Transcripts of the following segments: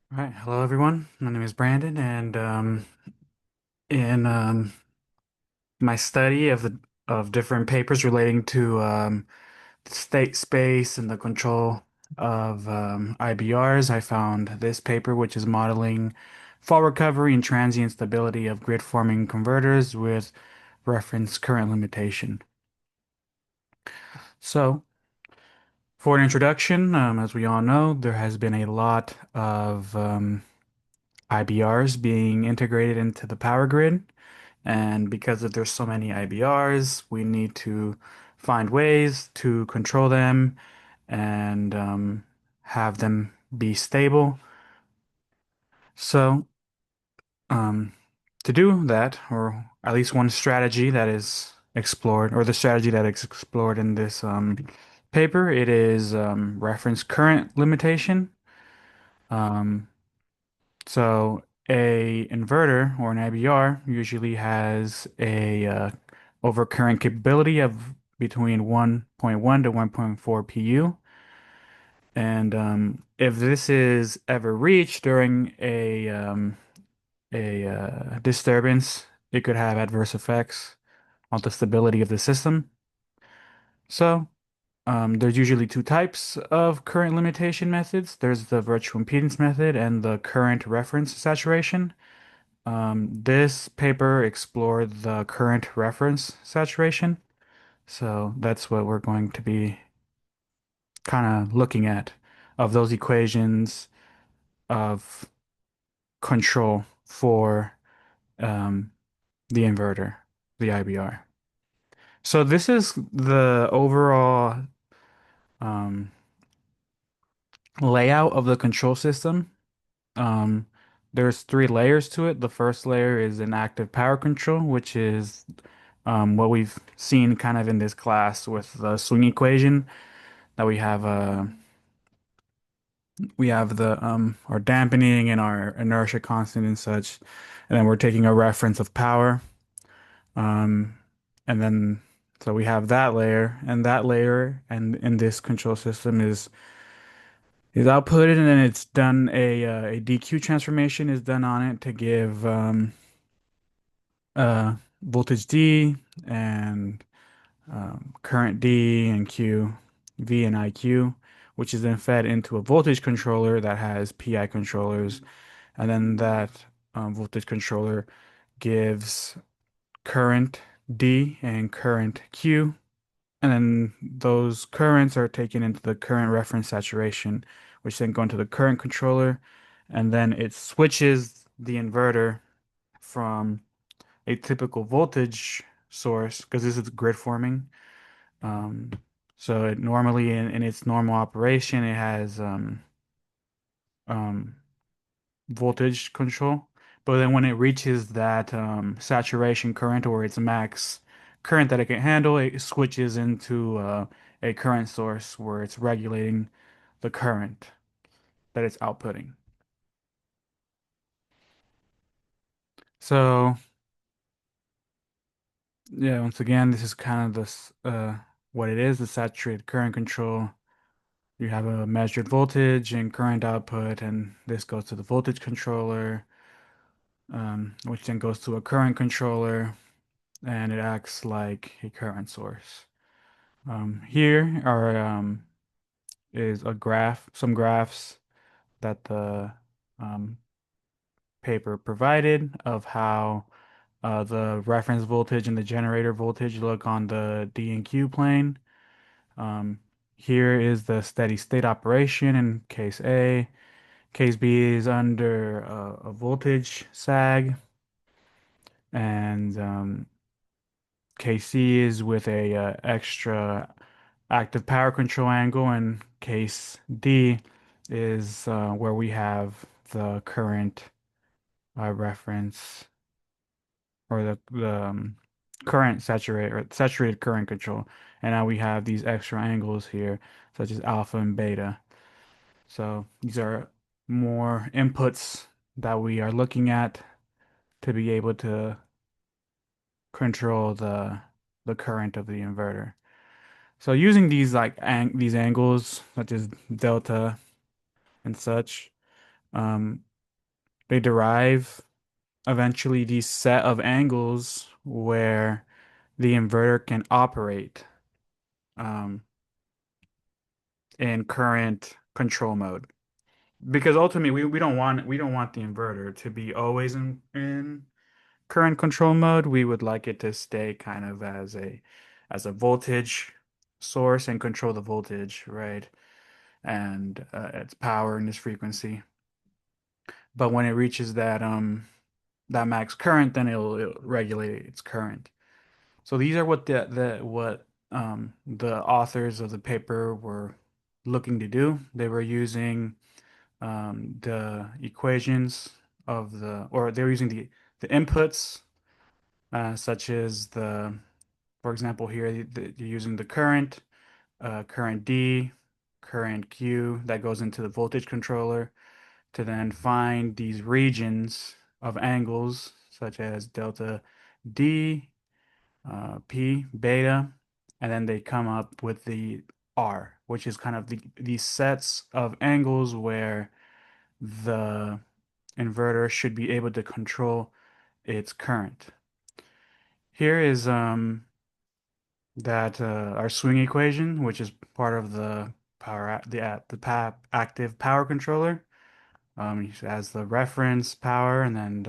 All right, hello everyone. My name is Brandon, and in my study of different papers relating to state space and the control of IBRs, I found this paper, which is modeling fault recovery and transient stability of grid-forming converters with reference current limitation. So, for an introduction, as we all know, there has been a lot of IBRs being integrated into the power grid. And because of there's so many IBRs, we need to find ways to control them and have them be stable. So, um, to do that, or at least one strategy that is explored, or the strategy that is explored in this paper, it is reference current limitation. Um, So a inverter or an IBR usually has a overcurrent capability of between 1.1 to 1.4 PU. And if this is ever reached during a disturbance, it could have adverse effects on the stability of the system. So there's usually two types of current limitation methods. There's the virtual impedance method and the current reference saturation. This paper explored the current reference saturation, so that's what we're going to be kind of looking at of those equations of control for um, the inverter, the IBR. So this is the overall um, layout of the control system. Um, there's three layers to it. The first layer is an active power control, which is what we've seen kind of in this class with the swing equation that we have the our dampening and our inertia constant and such, and then we're taking a reference of power, um, and then so we have that layer, and in this control system is outputted, and then it's done a DQ transformation is done on it to give uh, voltage D and current D and Q, V and IQ, which is then fed into a voltage controller that has PI controllers, and then that voltage controller gives current D and current Q, and then those currents are taken into the current reference saturation, which then go into the current controller, and then it switches the inverter from a typical voltage source, because this is grid forming. Um, so it normally in its normal operation, it has um, voltage control. But then when it reaches that saturation current or its max current that it can handle, it switches into a current source where it's regulating the current that it's outputting. So yeah, once again, this is kind of this what it is, the saturated current control. You have a measured voltage and current output, and this goes to the voltage controller, which then goes to a current controller, and it acts like a current source. Here are is a graph, some graphs that the um, paper provided of how the reference voltage and the generator voltage look on the D and Q plane. Um, Here is the steady state operation in case A. Case B is under a voltage sag, and case C is with a extra active power control angle, and case D is where we have the current reference or the current saturated current control. And now we have these extra angles here, such as alpha and beta. So these are more inputs that we are looking at to be able to control the current of the inverter. So using these like ang these angles such as delta and such, Um, they derive eventually these set of angles where the inverter can operate um, in current control mode. Because ultimately we don't want the inverter to be always in current control mode. We would like it to stay kind of as a voltage source and control the voltage, right? And its power and its frequency. But when it reaches that max current, then it'll regulate its current. So these are what the authors of the paper were looking to do. They were using the equations or they were using the inputs such as for example, here you're using the current, current D, current Q that goes into the voltage controller to then find these regions of angles such as delta D, P, beta, and then they come up with the R, which is kind of these sets of angles where the inverter should be able to control its current. Here is that our swing equation, which is part of the active power controller. It has the reference power and then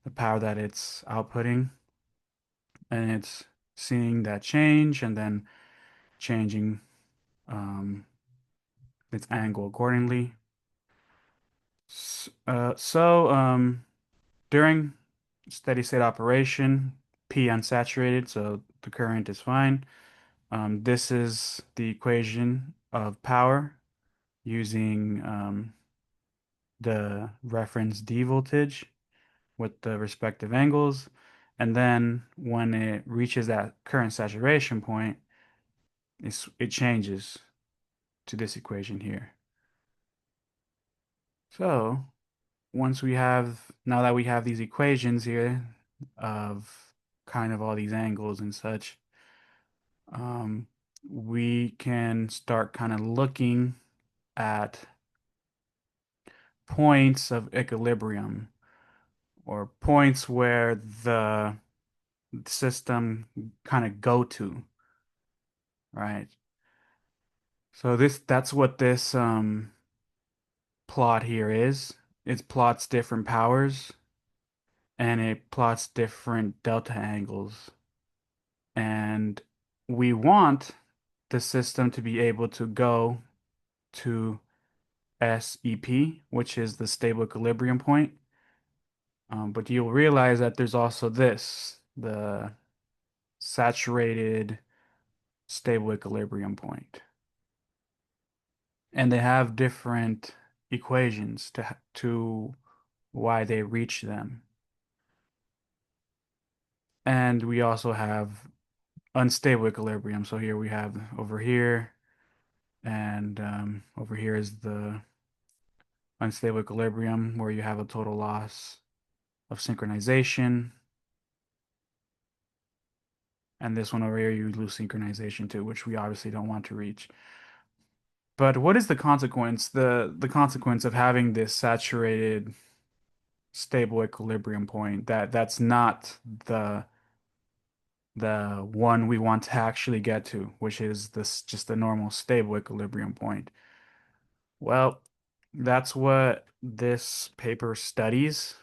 the power that it's outputting, and it's seeing that change and then changing um, its angle accordingly. During steady state operation, P unsaturated, so the current is fine. This is the equation of power using the reference D voltage with the respective angles. And then when it reaches that current saturation point, it changes to this equation here. So now that we have these equations here of kind of all these angles and such, um, we can start kind of looking at points of equilibrium or points where the system kind of go to, right? So that's what this plot here is. It plots different powers and it plots different delta angles. And we want the system to be able to go to SEP, which is the stable equilibrium point. But you'll realize that there's also the saturated stable equilibrium point. And they have different equations to why they reach them. And we also have unstable equilibrium. So here we have over here, and over here is the unstable equilibrium where you have a total loss of synchronization. And this one over here, you lose synchronization too, which we obviously don't want to reach. But what is the consequence? The consequence of having this saturated stable equilibrium point that's not the one we want to actually get to, which is this just the normal stable equilibrium point. Well, that's what this paper studies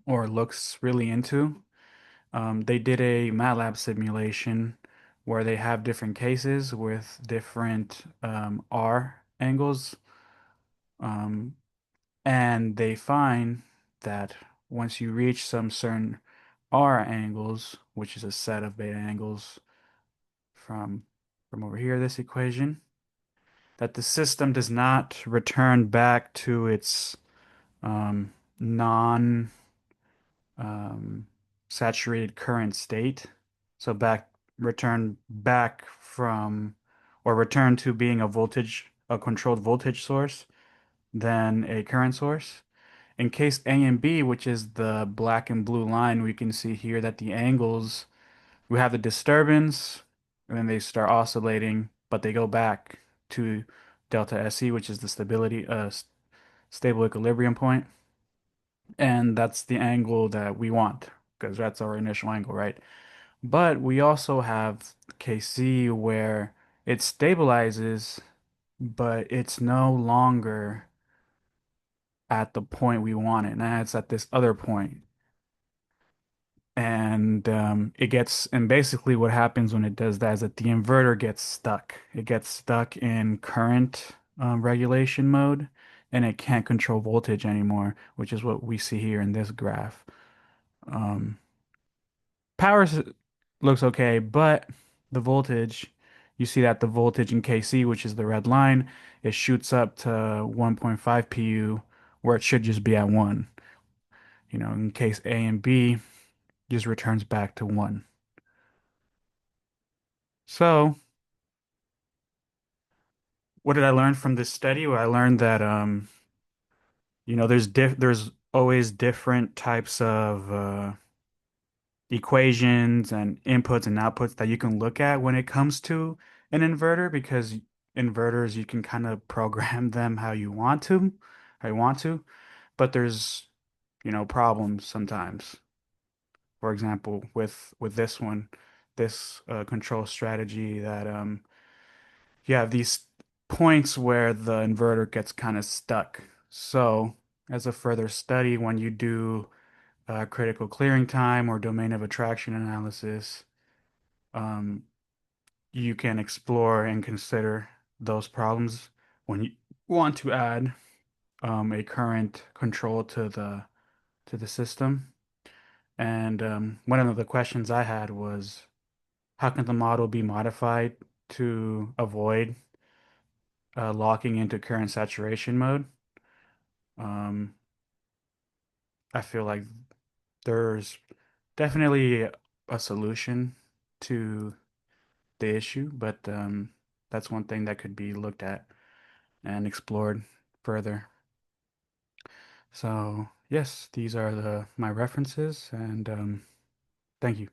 or looks really into. They did a MATLAB simulation where they have different cases with different R angles, um, and they find that once you reach some certain R angles, which is a set of beta angles from over here, this equation, that the system does not return back to its non um, saturated current state. So return back from, or return to being a controlled voltage source than a current source. In case A and B, which is the black and blue line, we can see here that the angles, we have the disturbance, and then they start oscillating, but they go back to delta SE, which is the stable equilibrium point, and that's the angle that we want because that's our initial angle, right? But we also have KC where it stabilizes, but it's no longer at the point we want it. Now it's at this other point. And and basically what happens when it does that is that the inverter gets stuck. It gets stuck in current regulation mode and it can't control voltage anymore, which is what we see here in this graph. Um, power looks okay, but the voltage, you see that the voltage in KC, which is the red line, it shoots up to 1.5 pu where it should just be at 1. In case A and B just returns back to 1. So, what did I learn from this study? Well, I learned that there's always different types of equations and inputs and outputs that you can look at when it comes to an inverter because inverters you can kind of program them how you want to, but there's, problems sometimes. For example, with this one, this control strategy that you have these points where the inverter gets kind of stuck. So, as a further study, when you do critical clearing time or domain of attraction analysis, um, you can explore and consider those problems when you want to add a current control to the system. And one of the questions I had was, how can the model be modified to avoid locking into current saturation mode? Um, I feel like there's definitely a solution to the issue, but that's one thing that could be looked at and explored further. So, yes, these are the my references, and thank you.